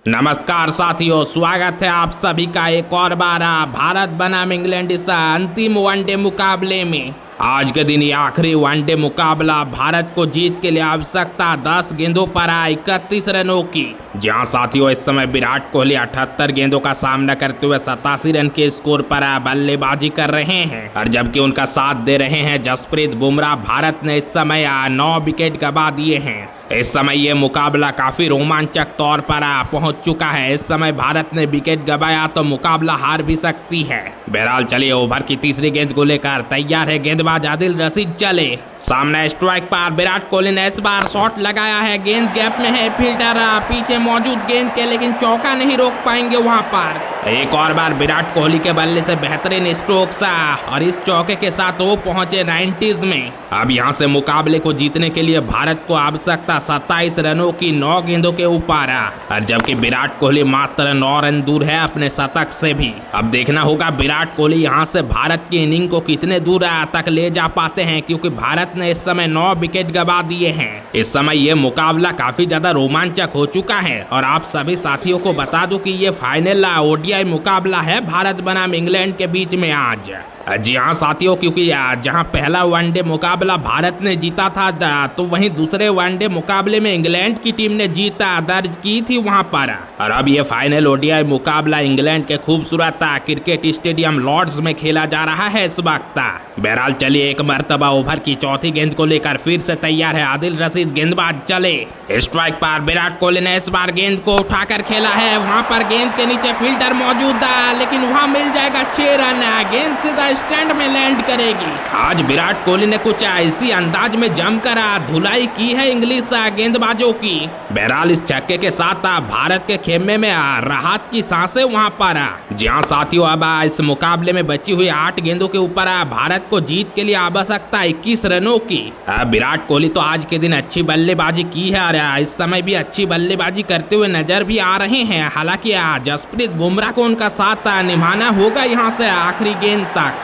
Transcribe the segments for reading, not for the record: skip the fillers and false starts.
नमस्कार साथियों, स्वागत है आप सभी का एक और बार भारत बनाम इंग्लैंड इस अंतिम वनडे मुकाबले में। आज के दिन ये आखिरी वनडे मुकाबला भारत को जीत के लिए आवश्यकता 10 गेंदों पर 31 रनों की। जहां साथियों इस समय विराट कोहली 78 गेंदों का सामना करते हुए 87 रन के स्कोर पर बल्लेबाजी कर रहे हैं, और जबकि उनका साथ दे रहे हैं जसप्रीत बुमराह। भारत ने इस समय 9 विकेट गंवा दिए हैं। इस समय ये मुकाबला काफी रोमांचक तौर पर पहुंच चुका है। इस समय भारत ने विकेट गंवाया तो मुकाबला हार भी सकती है। बहरहाल चलिए ओवर की तीसरी गेंद को लेकर तैयार है गेंदबाज आदिल रशीद। चले सामने स्ट्राइक पर विराट कोहली ने इस बार शॉट लगाया है। गेंद गैप में है, फील्डर पीछे मौजूद गेंद के, लेकिन चौका नहीं रोक पाएंगे वहां पर। एक और बार विराट कोहली के बल्ले से बेहतरीन स्ट्रोक्स और इस चौके के साथ वो पहुंचे 90s में। अब यहां से मुकाबले को जीतने के लिए भारत को आवश्यकता 27 रनों की 9 गेंदों के ऊपर, और जबकि विराट कोहली मात्र 9 रन दूर है अपने शतक से भी। अब देखना होगा विराट कोहली यहां से भारत की इनिंग को कितने दूर तक ले जा पाते हैं, क्योंकि भारत ने इस समय 9 विकेट गंवा दिए हैं। इस समय ये मुकाबला काफी ज्यादा रोमांचक हो चुका है, और आप सभी साथियों को बता दूं कि ये फाइनल ओडीआई मुकाबला है भारत बनाम इंग्लैंड के बीच में आज। जी हाँ साथियों, क्योंकि जहां पहला वनडे मुकाबला भारत ने जीता था, तो वहीं दूसरे वनडे मुकाबले में इंग्लैंड की टीम ने जीता दर्ज की थी वहां पर। और अब ये फाइनल ओडीआई मुकाबला इंग्लैंड के खूबसूरत क्रिकेट स्टेडियम लॉर्ड्स में खेला जा रहा है इस वक्त। बहरहाल चलिए एक मरतबा ओवर की चौथी गेंद को लेकर फिर से तैयार है आदिल रशीद गेंदबाज। चले स्ट्राइक पर विराट कोहली ने इस बार गेंद को उठाकर खेला है। वहां पर गेंद के नीचे फील्डर मौजूद है, लेकिन वहां मिल जाएगा 6 रन। गेंद सीधा स्टैंड में लैंड करेगी। आज विराट कोहली ने कुछ ऐसी अंदाज में जमकर धुलाई की है इंग्लिश गेंदबाजों की। बहरहाल इस छक्के के साथ भारत के खेमे में राहत की सांसें वहां पर। जहां साथियों अब इस मुकाबले में बची हुई 8 गेंदों के ऊपर भारत को जीत के लिए आवश्यकता 21 रनों की। विराट कोहली तो आज के दिन अच्छी बल्लेबाजी की है, और इस समय भी अच्छी बल्लेबाजी करते हुए नजर भी आ रहे हैं। हालांकि जसप्रीत बुमराह को उनका साथ निभाना होगा यहां से आखिरी गेंद तक,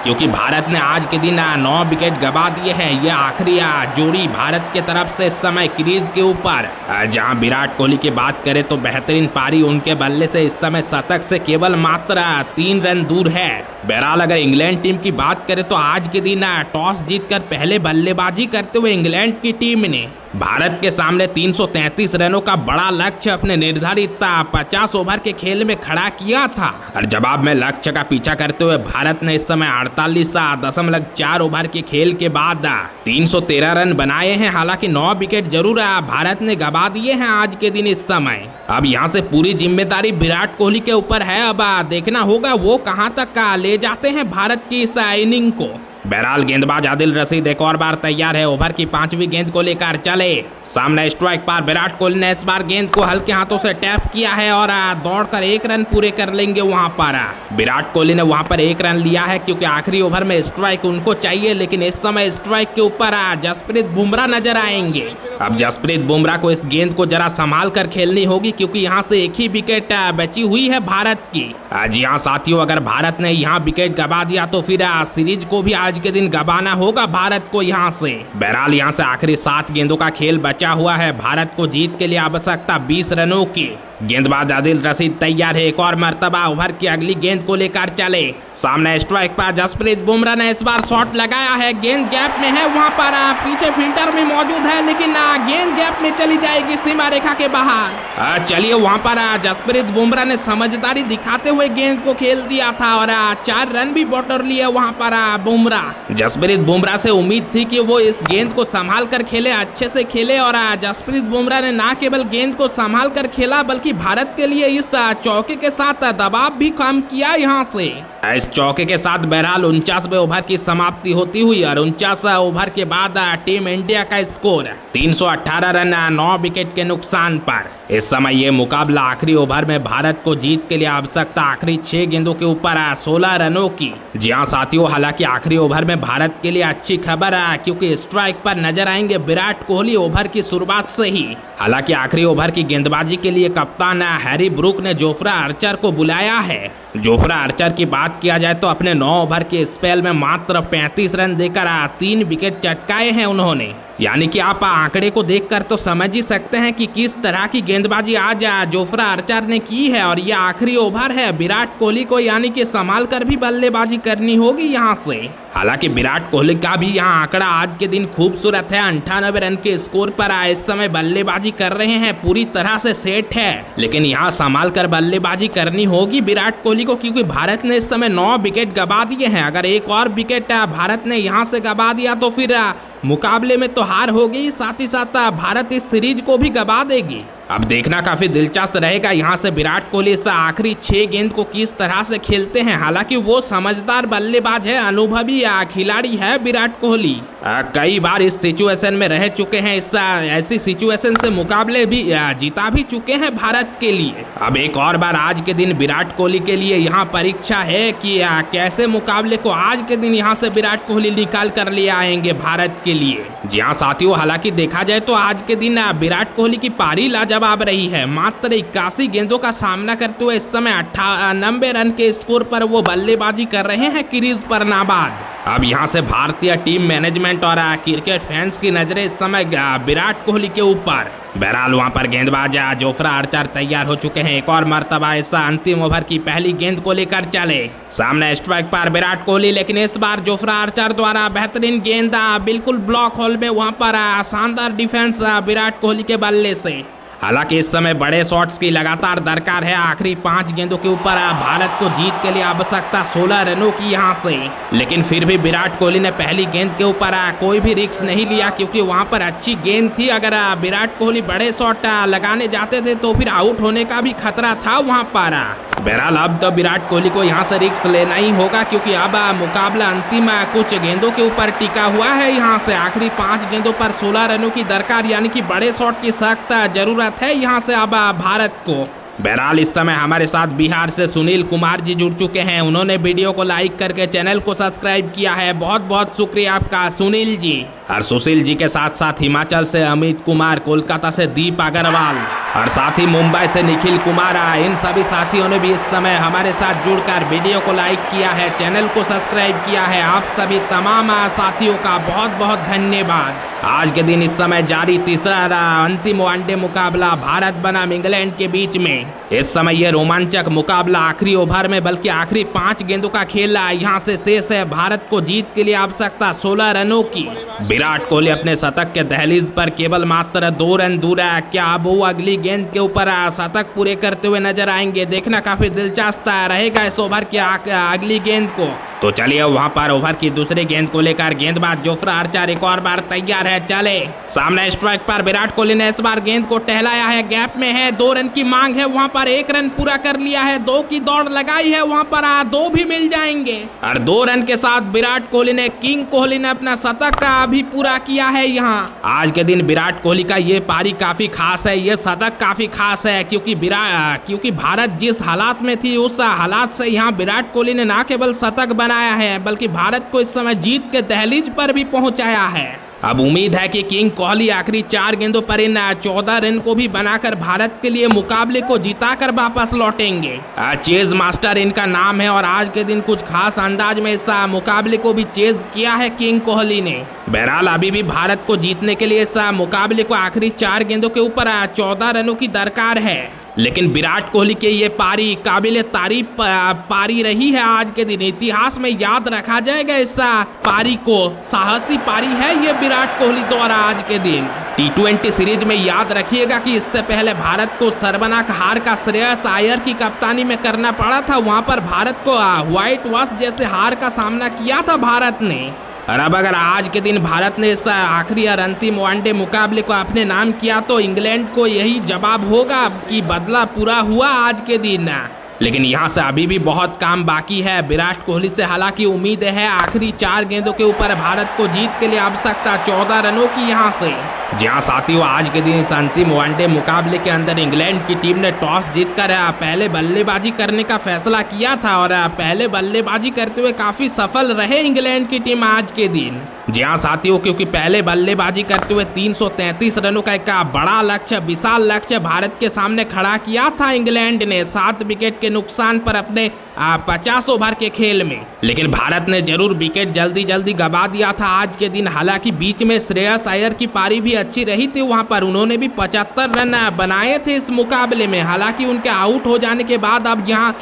क्योंकि भारत ने आज के दिन 9 विकेट गंवा दिए हैं। यह आखिरी जोड़ी भारत के तरफ से इस समय क्रीज के ऊपर। जहां विराट कोहली की बात करें तो बेहतरीन पारी उनके बल्ले से इस समय शतक से केवल मात्र 3 रन दूर है। बहरहाल अगर इंग्लैंड टीम की बात करें तो आज के दिन टॉस जीतकर पहले बल्लेबाजी करते हुए इंग्लैंड की टीम ने भारत के सामने 333 रनों का बड़ा लक्ष्य अपने निर्धारित 50 ओवर के खेल में खड़ा किया था, और जवाब में लक्ष्य का पीछा करते हुए भारत ने इस समय 48.4 ओवर के खेल के बाद 313 रन बनाए हैं। हालांकि 9 विकेट जरूर भारत ने गंवा दिए हैं आज के दिन इस समय। अब यहां से पूरी जिम्मेदारी विराट कोहली के ऊपर है। अब देखना होगा वो कहां तक ले जाते हैं भारत की इस इनिंग को। बहरहाल गेंदबाज आदिल रशीद एक और बार तैयार है ओवर की 5वीं गेंद को लेकर। चले सामने स्ट्राइक पर विराट कोहली ने इस बार गेंद को हल्के हाथों से टैप किया है, और दौड़कर 1 रन पूरे कर लेंगे वहां पर। विराट कोहली ने वहां पर 1 रन लिया है, क्योंकि आखिरी ओवर में स्ट्राइक उनको चाहिए, लेकिन इस समय स्ट्राइक के ऊपर जसप्रीत बुमराह नजर आएंगे। अब जसप्रीत बुमराह को इस गेंद को जरा संभाल कर खेलनी होगी, क्योंकि यहाँ से एक ही विकेट बची हुई है भारत की। जी हाँ साथियों, अगर भारत ने यहाँ विकेट गंवा दिया तो फिर सीरीज को भी आज के दिन गंवाना होगा भारत को यहाँ से। बहरहाल यहाँ से आखिरी 7 गेंदों का खेल बचा हुआ है। भारत को जीत के लिए आवश्यकता 20 रनों की। गेंदबाज आदिल रशीद तैयार है एक और मरतबा ओवर की अगली गेंद को लेकर। चले सामने स्ट्राइक पर जसप्रीत बुमराह ने इस बार शॉट लगाया है। गेंद गैप में है, वहां पर पीछे फील्डर भी मौजूद है, लेकिन गेंद गैप में चली जाएगी सीमा रेखा के बाहर। चलिए वहां पर जसप्रीत बुमराह ने समझदारी दिखाते हुए गेंद को खेल दिया था, और 4 रन भी बटोर लिए वहां पर बुमराह। जसप्रीत बुमराह से उम्मीद थी कि वो इस गेंद को संभाल कर खेले, अच्छे से खेले, और जसप्रीत बुमराह ने न केवल गेंद को संभाल कर खेला, बल्कि भारत के लिए इस चौके के साथ दबाव भी कम किया यहां से। इस चौके के साथ बहरहाल 49वें ओवर की समाप्ति होती हुई, और 49 ओवर के बाद टीम इंडिया का स्कोर 318 रन 9 विकेट के नुकसान पर। इस समय ये मुकाबला आखिरी ओवर में भारत को जीत के लिए आवश्यकता आखिरी 6 गेंदों के ऊपर 16 रनों की। जी हाँ साथियों, हालांकि आखिरी ओवर में भारत के लिए अच्छी खबर है, क्योंकि स्ट्राइक पर नजर आएंगे विराट कोहली ओवर की शुरुआत से ही। हालांकि आखिरी ओवर की गेंदबाजी के लिए कप्तान हैरी ब्रूक ने जोफ्रा आर्चर को बुलाया है। जोफ्रा आर्चर की बात किया जाए तो अपने 9 ओवर के स्पेल में मात्र 35 रन देकर 3 विकेट चटकाए हैं उन्होंने। यानी कि आप आंकड़े को देखकर तो समझ ही सकते हैं कि किस तरह की गेंदबाजी आज जोफ्रा आर्चर ने की है। और ये आखिरी ओवर है, विराट कोहली को यानी कि संभाल कर भी बल्लेबाजी करनी होगी यहाँ से। हालांकि विराट कोहली का भी यहाँ आंकड़ा आज के दिन खूबसूरत है, 98 रन के स्कोर पर इस समय बल्लेबाजी कर रहे हैं, पूरी तरह से सेट है। लेकिन यहाँ संभाल कर बल्लेबाजी करनी होगी विराट कोहली को, क्योंकि भारत ने इस समय 9 विकेट गंवा दिए हैं। अगर एक और विकेट भारत ने यहाँ से गंवा दिया तो फिर मुकाबले में तो हार होगी, साथ ही साथ भारत इस सीरीज को भी गंवा देगी। अब देखना काफी दिलचस्प रहेगा यहाँ से विराट कोहली इस आखिरी 6 गेंद को किस तरह से खेलते हैं। हालांकि वो समझदार बल्लेबाज है, अनुभवी खिलाड़ी है विराट कोहली, कई बार इस सिचुएशन में रह चुके हैं, इस ऐसी सिचुएशन से मुकाबले भी जीता भी चुके हैं भारत के लिए। अब एक और बार आज के दिन विराट कोहली के लिए यहाँ परीक्षा है कि कैसे मुकाबले को आज के दिन यहाँ से विराट कोहली निकाल कर ले आएंगे भारत के लिए। जी हाँ साथियों, हालांकि देखा जाए तो आज के दिन विराट कोहली की पारी लाजवाब रही है। मात्र 81 गेंदों का सामना करते हुए इस समय 98 रन के स्कोर पर वो बल्लेबाजी कर रहे हैं क्रीज पर नाबाद। अब यहाँ से भारतीय टीम मैनेजमेंट और क्रिकेट फैंस की नजरें इस समय विराट कोहली के ऊपर। बहरहाल वहाँ पर गेंदबाज जोफ्रा आर्चर तैयार हो चुके हैं, एक और मर्तबा इस अंतिम ओवर की पहली गेंद को लेकर चले। सामने स्ट्राइक पर विराट कोहली, लेकिन इस बार जोफ्रा आर्चर द्वारा बेहतरीन गेंद बिल्कुल ब्लॉक होल में, वहाँ पर शानदार डिफेंस विराट कोहली के बल्ले से। हालांकि इस समय बड़े शॉट्स की लगातार दरकार है। आखिरी 5 गेंदों के ऊपर भारत को जीत के लिए आवश्यकता 16 रनों की यहाँ से। लेकिन फिर भी विराट कोहली ने पहली गेंद के ऊपर कोई भी रिस्क नहीं लिया, क्योंकि वहाँ पर अच्छी गेंद थी। अगर विराट कोहली बड़े शॉट लगाने जाते थे तो फिर आउट होने का भी खतरा था वहाँ पर। बहरहाल अब तो विराट कोहली को यहाँ से रिस्क लेना ही होगा, क्योंकि अब मुकाबला अंतिम कुछ गेंदों के ऊपर टिका हुआ है। यहाँ से आखिरी 5 गेंदों पर 16 रनों की दरकार, यानी कि बड़े शॉट की सख्त जरूरत है यहाँ से अब भारत को। बहरहाल इस समय हमारे साथ बिहार से सुनील कुमार जी जुड़ चुके हैं, उन्होंने वीडियो को लाइक करके चैनल को सब्सक्राइब किया है, बहुत बहुत शुक्रिया आपका सुनील जी। और सुशील जी के साथ साथ हिमाचल से अमित कुमार, कोलकाता से दीप अग्रवाल और साथ ही मुंबई से निखिल कुमार, इन सभी साथियों ने भी इस समय हमारे साथ जुड़कर वीडियो को लाइक किया है, चैनल को सब्सक्राइब किया है। आप सभी तमाम साथियों का बहुत बहुत धन्यवाद। आज के दिन इस समय जारी तीसरा अंतिम वनडे मुकाबला भारत बनाम इंग्लैंड के बीच में। इस समय यह रोमांचक मुकाबला आखिरी ओवर में, बल्कि आखिरी 5 गेंदों का खेल यहाँ से शेष है। भारत को जीत के लिए आवश्यकता 16 रनों की। विराट कोहली अपने शतक के दहलीज पर केवल मात्र 2 रन दूर है। क्या अब वो अगली गेंद के ऊपर शतक पूरे करते हुए नजर आएंगे? देखना काफी दिलचस्प रहेगा इस ओवर की अगली गेंद को। तो चलिए वहां पर ओवर की दूसरी गेंद को लेकर गेंदबाज जोफ्रा आर्चर एक और बार तैयार है। चले सामने स्ट्राइक पर विराट कोहली ने इस बार गेंद को टहलाया है, गैप में है, 2 रन की मांग है। वहां पर 1 रन पूरा कर लिया है, 2 की दौड़ लगाई है, वहां पर 2 भी मिल जाएंगे। और 2 रन के साथ विराट कोहली ने, किंग कोहली ने अपना शतक का भी पूरा किया है। यहाँ आज के दिन विराट कोहली का ये पारी काफी खास है, ये शतक काफी खास है, क्योंकि भारत जिस हालात में थी उस हालात से यहाँ विराट कोहली ने न केवल शतक बनाया है, बल्कि भारत को इस समय जीत के दहलीज पर भी पहुंचाया है। अब उम्मीद है कि किंग कोहली आखिरी 4 गेंदों पर इन 14 रन को भी बनाकर भारत के लिए मुकाबले को जिताकर वापस लौटेंगे। चेज मास्टर इनका नाम है और आज के दिन कुछ खास अंदाज में इस मुकाबले को भी चेज किया है किंग कोहली ने। बहरहाल अभी भी भारत को जीतने के लिए इस मुकाबले को आखिरी 4 गेंदों के ऊपर 14 रनों की दरकार है। लेकिन विराट कोहली के ये पारी काबिले तारीफ पारी रही है। आज के दिन इतिहास में याद रखा जाएगा इस पारी को, साहसी पारी है ये विराट कोहली द्वारा आज के दिन। T20 सीरीज में याद रखिएगा कि इससे पहले भारत को शर्मनाक हार का श्रेयस अय्यर की कप्तानी में करना पड़ा था। वहां पर भारत को व्हाइट वॉश जैसे हार का सामना किया था भारत ने। और अब अगर आज के दिन भारत ने इस आखिरी और अंतिम वनडे मुकाबले को अपने नाम किया तो इंग्लैंड को यही जवाब होगा कि बदला पूरा हुआ आज के दिन। लेकिन यहाँ से अभी भी बहुत काम बाकी है विराट कोहली से। हालांकि उम्मीद है आखिरी 4 गेंदों के ऊपर भारत को जीत के लिए आवश्यकता 14 रनों की यहाँ से। जी हाँ साथियों, आज के दिन इस अंतिम वनडे मुकाबले के अंदर इंग्लैंड की टीम ने टॉस जीतकर पहले बल्लेबाजी करने का फैसला किया था और पहले बल्लेबाजी करते हुए काफी सफल रहे इंग्लैंड की टीम आज के दिन। जी हाँ साथियों, क्योंकि पहले बल्लेबाजी करते हुए 333 रनों का एक बड़ा लक्ष्य, विशाल लक्ष्य भारत के सामने खड़ा किया था इंग्लैंड ने 7 विकेट के नुकसान पर अपने 50 ओवर के खेल में। लेकिन भारत ने जरूर विकेट जल्दी जल्दी गवा दिया था आज के दिन। हालांकि बीच में श्रेयस अय्यर की पारी भी अच्छी रही थी, वहां पर उन्होंने भी 75 रन बनाए थे इस मुकाबले में। हालांकि उनके आउट हो जाने के बाद अब यहाँ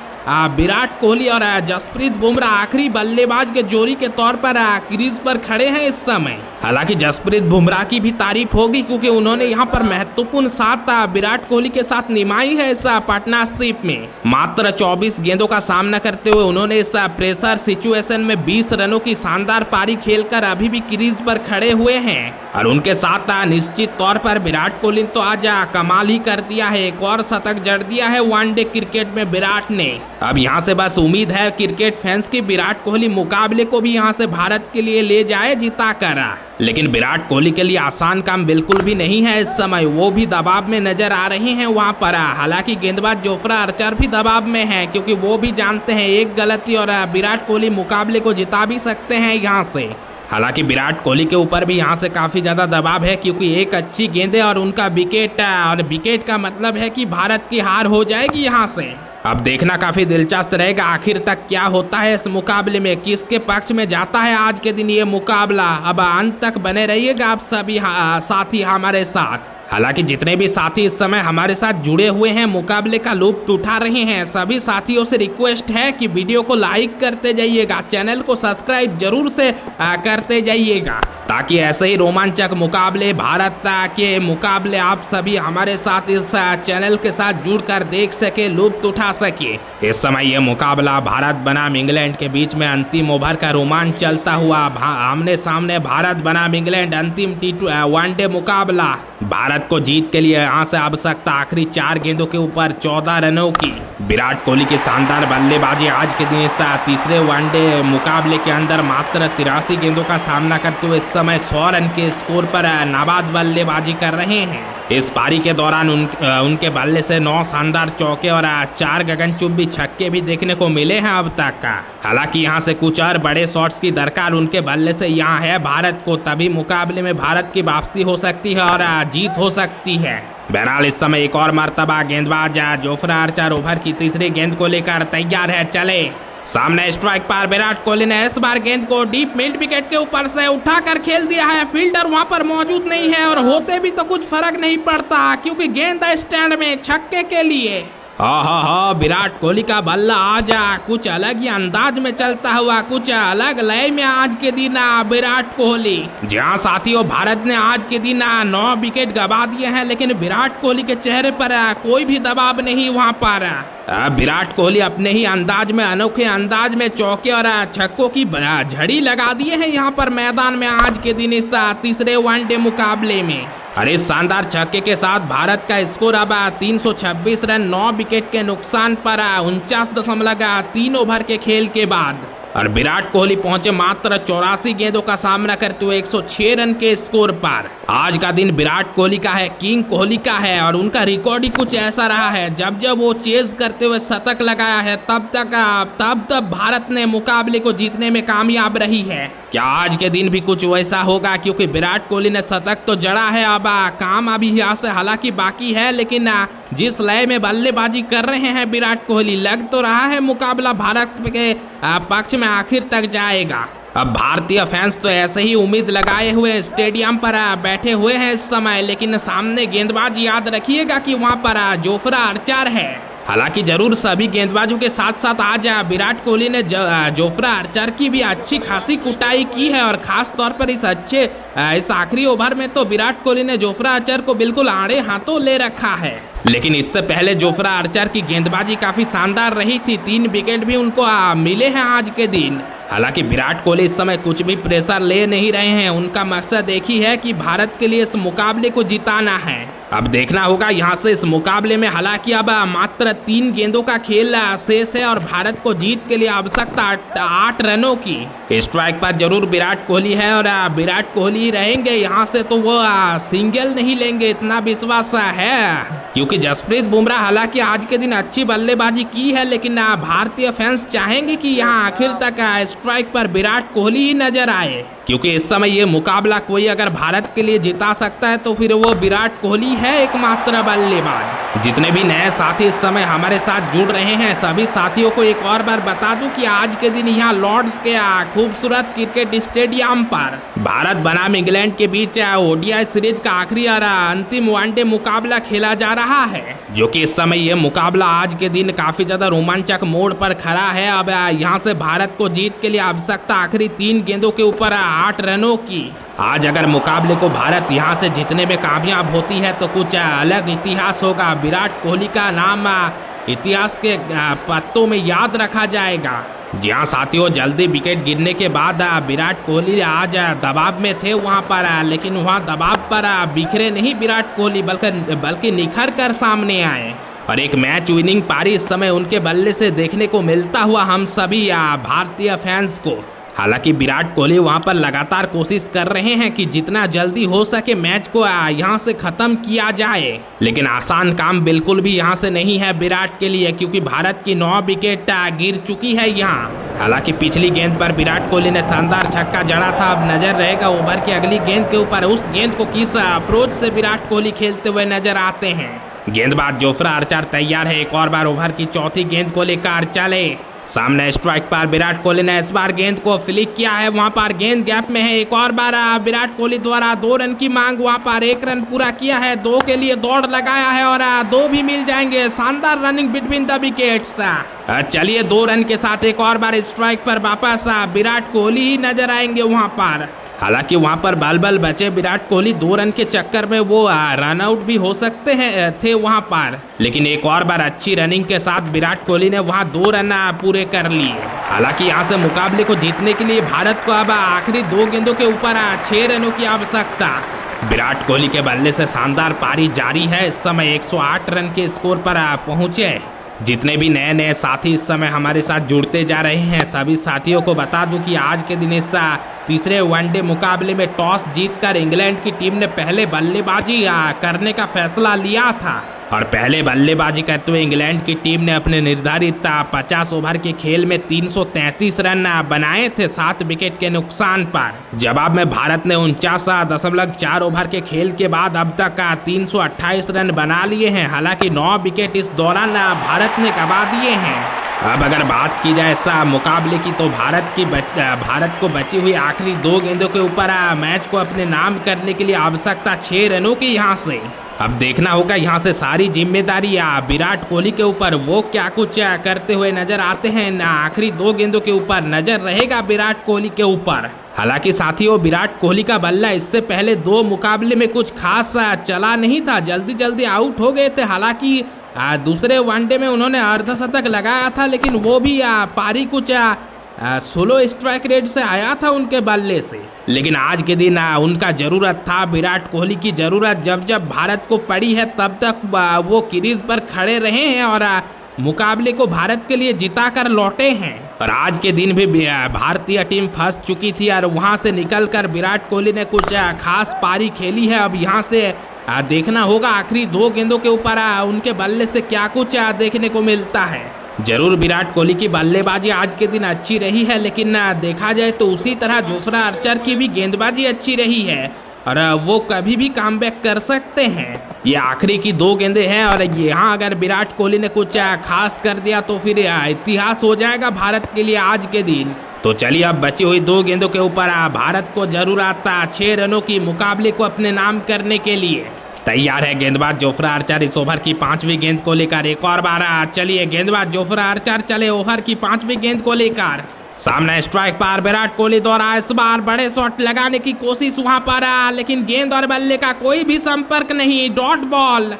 विराट कोहली और जसप्रीत बुमराह आखिरी बल्लेबाज के जोड़ी के तौर पर क्रीज पर खड़े हैं इस समय। हालांकि जसप्रीत बुमराह की भी तारीफ होगी क्योंकि उन्होंने यहां पर महत्वपूर्ण साथ विराट कोहली के साथ निभाई है इस पार्टनरशिप में। मात्र 24 गेंदों का सामना करते हुए उन्होंने इस प्रेशर सिचुएशन में 20 रनों की शानदार पारी खेलकर अभी भी क्रीज पर खड़े हुए हैं। और उनके साथ निश्चित तौर पर विराट कोहली तो आज कमाल ही कर दिया है, एक और शतक जड़ दिया है वनडे क्रिकेट में विराट ने। अब यहाँ से बस उम्मीद है क्रिकेट फैंस की विराट कोहली मुकाबले को भी यहाँ से भारत के लिए ले जाए जिता कर। लेकिन विराट कोहली के लिए आसान काम बिल्कुल भी नहीं है इस समय, वो भी दबाव में नजर आ रहे हैं वहाँ पर। हालांकि गेंदबाज जोफ्रा आर्चर भी दबाव में है क्योंकि वो भी जानते हैं एक गलती और विराट कोहली मुकाबले को जिता भी सकते हैं यहाँ से। हालांकि विराट कोहली के ऊपर भी यहाँ से काफ़ी ज़्यादा दबाव है क्योंकि एक अच्छी गेंद है और उनका विकेट, और विकेट का मतलब है कि भारत की हार हो जाएगी यहाँ से। अब देखना काफ़ी दिलचस्प रहेगा आखिर तक क्या होता है इस मुकाबले में, किसके पक्ष में जाता है आज के दिन ये मुकाबला। अब अंत तक बने रहिएगा आप सभी साथी हमारे साथ। हालांकि जितने भी साथी इस समय हमारे साथ जुड़े हुए हैं, मुकाबले का लुत्फ उठा रहे हैं, सभी साथियों से रिक्वेस्ट है कि वीडियो को लाइक करते जाइएगा, चैनल को सब्सक्राइब जरूर से करते जाइएगा ताकि ऐसे ही रोमांचक मुकाबले, भारत के मुकाबले आप सभी हमारे साथ इस चैनल के साथ जुड़कर देख सके, लुत्फ उठा सके। इस समय यह मुकाबला भारत बनाम इंग्लैंड के बीच में अंतिम ओवर का रोमांच चलता हुआ आमने सामने भारत बनाम इंग्लैंड अंतिम वनडे मुकाबला। भारत को जीत के लिए यहाँ से आवश्यकता आखिरी 4 गेंदों के ऊपर 14 रनों की। विराट कोहली की शानदार बल्लेबाजी आज के दिन इस तीसरे वनडे मुकाबले के अंदर मात्र 83 गेंदों का सामना करते हुए इस समय 100 रन के स्कोर पर नाबाद बल्लेबाजी कर रहे हैं। इस पारी के दौरान उनके बल्ले से 9 शानदार चौके और 4 गगनचुंबी छक्के भी देखने को मिले हैं अब तक का। हालांकि यहाँ से कुछ और बड़े शॉट्स की दरकार उनके बल्ले से यहाँ है भारत को, तभी मुकाबले में भारत की वापसी हो सकती है और जीत हो सकती है। बहरहाल इस समय एक और मर्तबा गेंदबाज जोफ्रा आर्चर ओवर की तीसरी गेंद को लेकर तैयार है। चले सामने स्ट्राइक पर विराट कोहली ने इस बार गेंद को डीप मिड विकेट के ऊपर से उठाकर खेल दिया है। फील्डर वहां पर मौजूद नहीं है और होते भी तो कुछ फर्क नहीं पड़ता क्योंकि गेंद स्टैंड में छक्के के लिए। विराट कोहली का बल्ला आज कुछ अलग ही अंदाज में चलता हुआ, कुछ अलग लय में आज के दिन विराट कोहली। जहां साथियों भारत ने आज के दिन 9 विकेट गवा दिए हैं, लेकिन विराट कोहली के चेहरे पर कोई भी दबाव नहीं वहां पर। विराट कोहली अपने ही अंदाज में, अनोखे अंदाज में चौके और छक्कों की झड़ी लगा दिए हैं यहाँ पर मैदान में आज के दिन इस तीसरे वनडे मुकाबले में। अरे शानदार छक्के के साथ भारत का स्कोर अब 326 रन 9 विकेट के नुकसान पर 49.3 ओवर के खेल के बाद। और विराट कोहली पहुंचे मात्र 84 गेंदों का सामना करते हुए 106 रन के स्कोर पर। आज का दिन विराट कोहली का है, किंग कोहली का है और उनका रिकॉर्ड ही कुछ ऐसा रहा है। जब जब वो चेज करते हुए शतक लगाया है तब भारत ने मुकाबले को जीतने में कामयाब रही है। क्या आज के दिन भी कुछ वैसा होगा, क्योंकि विराट कोहली ने शतक तो जड़ा है, अब काम अभी यहाँ से हालांकि बाकी है, लेकिन जिस लय में बल्लेबाजी कर रहे हैं विराट कोहली, लग तो रहा है मुकाबला भारत के पक्ष में आखिर तक जाएगा। अब भारतीय फैंस तो ऐसे ही उम्मीद लगाए हुए स्टेडियम पर बैठे हुए हैं इस समय, लेकिन सामने गेंदबाज याद रखिएगा कि वहां पर जोफ्रा आर्चर है। हालांकि जरूर सभी गेंदबाजों के साथ साथ आज विराट कोहली ने जोफ्रा आर्चर की भी अच्छी खासी कुटाई की है और खास तौर पर इस आखिरी ओवर में तो विराट कोहली ने जोफ्रा आर्चर को बिल्कुल आड़े हाथों ले रखा है। लेकिन इससे पहले जोफ्रा आर्चर की गेंदबाजी काफी शानदार रही थी, 3 विकेट भी उनको मिले हैं आज के दिन। हालांकि विराट कोहली इस समय कुछ भी प्रेशर ले नहीं रहे हैं, उनका मकसद एक ही है कि भारत के लिए इस मुकाबले को जिताना है। अब देखना होगा यहाँ से इस मुकाबले में, हालांकि अब मात्र 3 गेंदों का खेल शेष है और भारत को जीत के लिए आवश्यकता 8 रनों की। स्ट्राइक पर जरूर विराट कोहली है और विराट कोहली रहेंगे यहाँ से, तो वो सिंगल नहीं लेंगे, इतना विश्वास है। क्योंकि जसप्रीत बुमराह हालांकि आज के दिन अच्छी बल्लेबाजी की है, लेकिन भारतीय फैंस चाहेंगे कि यहाँ आखिर तक स्ट्राइक पर विराट कोहली ही नजर आए, क्योंकि इस समय ये मुकाबला कोई अगर भारत के लिए जिता सकता है तो फिर वो विराट कोहली है एकमात्र बल्लेबाज। जितने भी नए साथी इस समय हमारे साथ जुड़ रहे हैं, सभी साथियों को एक और बार बता दूं कि आज के दिन यहाँ लॉर्ड्स के खूबसूरत क्रिकेट स्टेडियम पर भारत बनाम इंग्लैंड के बीच ओडीआई सीरीज का आखिरी और अंतिम वनडे मुकाबला खेला जा रहा है, जो कि इस समय ये मुकाबला आज के दिन काफी ज्यादा रोमांचक मोड़ पर खड़ा है। अब यहाँ से भारत को जीत के लिए आवश्यकता आखिरी 3 गेंदों के ऊपर 8 रनों की। आज अगर मुकाबले को भारत यहाँ से जीतने में कामयाब होती है तो कुछ अलग इतिहास होगा। विराट कोहली का नाम इतिहास के पत्तों में याद रखा जाएगा। जी हाँ साथियों, जल्दी विकेट गिरने के बाद विराट कोहली आज दबाव में थे वहाँ पर, लेकिन वहाँ दबाव पर बिखरे नहीं विराट कोहली, बल्कि निखर कर सामने आए और एक मैच विनिंग पारी इस समय उनके बल्ले से देखने को मिलता हुआ हम सभी भारतीय फैंस को। हालांकि विराट कोहली वहां पर लगातार कोशिश कर रहे हैं कि जितना जल्दी हो सके मैच को यहां से खत्म किया जाए, लेकिन आसान काम बिल्कुल भी यहां से नहीं है विराट के लिए, क्योंकि भारत की 9 विकेट गिर चुकी है यहां। हालांकि पिछली गेंद पर विराट कोहली ने शानदार छक्का जड़ा था। अब नजर रहेगा ओवर की अगली गेंद के ऊपर, उस गेंद को किस अप्रोच से विराट कोहली खेलते हुए नजर आते हैं। गेंदबाज जोफ्रा आर्चर तैयार है, एक और बार ओवर की चौथी गेंद को लेकर चले। सामने स्ट्राइक पर विराट कोहली ने इस बार गेंद को फ्लिक किया है, वहां पर गेंद गैप में है। एक और बार विराट कोहली द्वारा 2 रन की मांग, वहां पर 1 रन पूरा किया है, 2 के लिए दौड़ लगाया है और 2 भी मिल जाएंगे। शानदार रनिंग बिटवीन द विकेट्स। चलिए 2 रन के साथ एक और बार स्ट्राइक पर वापस विराट कोहली ही नजर आएंगे वहां पर। हालांकि वहां पर बल बचे विराट कोहली, 2 रन के चक्कर में वो रन आउट भी हो सकते हैं थे वहां पर, लेकिन एक और बार अच्छी रनिंग के साथ विराट कोहली ने वहां 2 रन पूरे कर लिए। हालांकि यहां से मुकाबले को जीतने के लिए भारत को अब आखिरी 2 गेंदों के ऊपर 6 रनों की आवश्यकता। विराट कोहली के बल्ले से शानदार पारी जारी है, इस समय 108 रन के स्कोर पर पहुंचे। जितने भी नए साथी इस समय हमारे साथ जुड़ते जा रहे हैं, सभी साथियों को बता दूं कि आज के दिन इस तीसरे वनडे मुकाबले में टॉस जीतकर इंग्लैंड की टीम ने पहले बल्लेबाजी करने का फैसला लिया था और पहले बल्लेबाजी करते हुए इंग्लैंड की टीम ने अपने निर्धारित 50 ओवर के खेल में 333 रन बनाए थे 7 विकेट के नुकसान पर। जवाब में भारत ने 49.4 ओवर के खेल के बाद अब तक 328 रन बना लिए हैं। हालांकि 9 विकेट इस दौरान भारत ने गंवा दिए हैं। अब अगर बात की जाए इस मुकाबले की तो भारत को बची हुई आखिरी 2 गेंदों के ऊपर मैच को अपने नाम करने के लिए आवश्यकता 6 रनों की यहाँ से। अब देखना होगा यहाँ से सारी जिम्मेदारी विराट कोहली के ऊपर, वो क्या कुछ करते हुए नजर आते हैं। आखिरी 2 गेंदों के ऊपर नजर रहेगा विराट कोहली के ऊपर। हालांकि साथियों, विराट कोहली का बल्ला इससे पहले 2 मुकाबले में कुछ खास चला नहीं था, जल्दी आउट हो गए थे। हालांकि दूसरे वनडे में उन्होंने अर्धशतक लगाया था, लेकिन वो भी पारी कुछ 16 स्ट्राइक रेट से आया था उनके बल्ले से। लेकिन आज के दिन उनका जरूरत था, विराट कोहली की जरूरत जब भारत को पड़ी है तब तक वो क्रीज पर खड़े रहे हैं और मुकाबले को भारत के लिए जिता कर लौटे हैं। और आज के दिन भी भारतीय टीम फंस चुकी थी और वहां से निकलकर विराट कोहली ने कुछ खास पारी खेली है। अब यहां से देखना होगा आखिरी 2 गेंदों के ऊपर उनके बल्ले से क्या कुछ देखने को मिलता है। जरूर विराट कोहली की बल्लेबाजी आज के दिन अच्छी रही है, लेकिन देखा जाए तो उसी तरह जोफ्रा आर्चर की भी गेंदबाजी अच्छी रही है और वो कभी भी कमबैक कर सकते हैं। ये आखिरी की 2 गेंदें हैं और यहाँ अगर विराट कोहली ने कुछ खास कर दिया तो फिर इतिहास हो जाएगा भारत के लिए आज के दिन। तो चलिए अब बची हुई 2 गेंदों के ऊपर भारत को जरूरत 6 रनों की मुकाबले को अपने नाम करने के लिए। तैयार है गेंदबाज जोफ्रा आर्चर इस ओवर की 5वीं गेंद को लेकर एक और बार। चलिए गेंदबाज जोफ्रा आर्चर चले ओवर की 5वीं गेंद को लेकर। सामने स्ट्राइक पर विराट कोहली द्वारा इस बार बड़े शॉट लगाने की कोशिश वहां पर, लेकिन गेंद और बल्ले का कोई भी संपर्क नहीं, डॉट बॉल।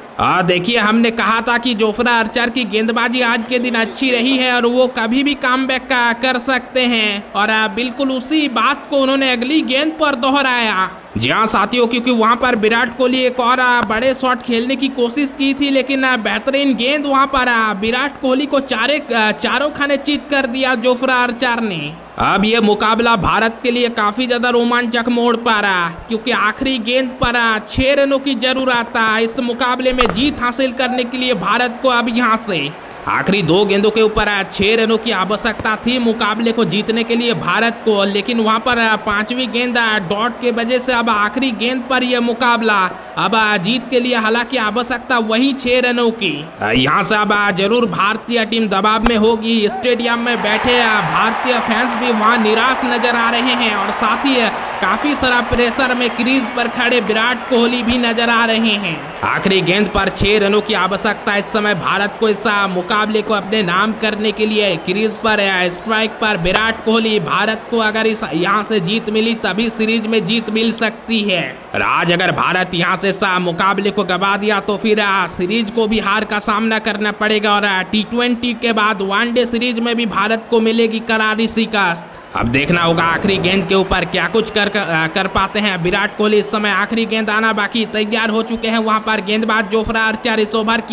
देखिए हमने कहा था कि जोफ्रा आर्चर की गेंदबाजी आज के दिन अच्छी रही है और वो कभी भी कमबैक कर सकते हैं और बिल्कुल उसी बात को उन्होंने अगली गेंद पर दोहराया। जी हाँ साथियों, क्योंकि वहां पर विराट कोहली एक और बड़े शॉट खेलने की कोशिश की थी, लेकिन बेहतरीन गेंद वहां पर विराट कोहली को चारों खाने चीत कर दिया जोफ्रा आर्चर ने। अब ये मुकाबला भारत के लिए काफी ज्यादा रोमांचक मोड़ पा रहा, क्योंकि आखिरी गेंद पर 6 रनों की जरूरत था इस मुकाबले में जीत हासिल करने के लिए भारत को। अब यहाँ से आखिरी 2 गेंदों के ऊपर 6 रनों की आवश्यकता थी मुकाबले को जीतने के लिए भारत को, लेकिन वहां पर 5वीं गेंद डॉट के वजह से अब आखिरी गेंद पर यह मुकाबला अब जीत के लिए हालांकि आवश्यकता वही 6 रनों की। यहां से अब जरूर भारतीय टीम दबाव में होगी। स्टेडियम में बैठे भारतीय फैंस भी वहां निराश नजर आ रहे हैं और साथ ही काफी सारा प्रेशर में क्रीज पर खड़े विराट कोहली भी नजर आ रहे हैं। आखिरी गेंद पर 6 रनों की आवश्यकता इस समय भारत को इस मुकाबले को अपने नाम करने के लिए। क्रीज पर स्ट्राइक पर विराट कोहली, भारत को अगर इस यहाँ से जीत मिली तभी सीरीज में जीत मिल सकती है। और आज अगर भारत यहाँ से मुकाबले को गवा दिया तो फिर सीरीज को भी हार का सामना करना पड़ेगा और T20 के बाद वनडे सीरीज में भी भारत को मिलेगी करारी शिकस्त। अब देखना होगा आखिरी गेंद के ऊपर क्या कुछ कर पाते हैं विराट कोहली। इस समय आखिरी गेंद आना बाकी, तैयार हो चुके हैं वहां पर गेंदबाज जोफ्रा आर्चर। इस ओवर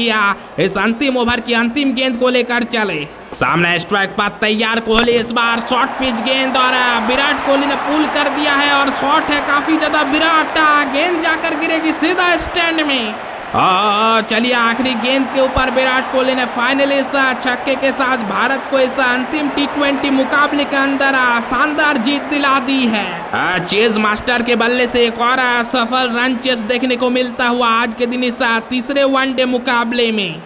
इस अंतिम ओवर की अंतिम गेंद को लेकर चले। सामने स्ट्राइक पर तैयार कोहली, इस बार शॉर्ट पिच गेंद और विराट कोहली ने पुल कर दिया है और शॉट है काफी ज्यादा। विराट गेंद जाकर गिरेगी सीधा स्टैंड में। चलिए आखिरी गेंद के ऊपर विराट कोहली ने फाइनली इस छक्के के साथ भारत को इस अंतिम T20 मुकाबले के अंदर शानदार जीत दिला दी है। चेज मास्टर के बल्ले से एक और सफल रन चेस देखने को मिलता हुआ आज के दिन इस तीसरे वनडे मुकाबले में।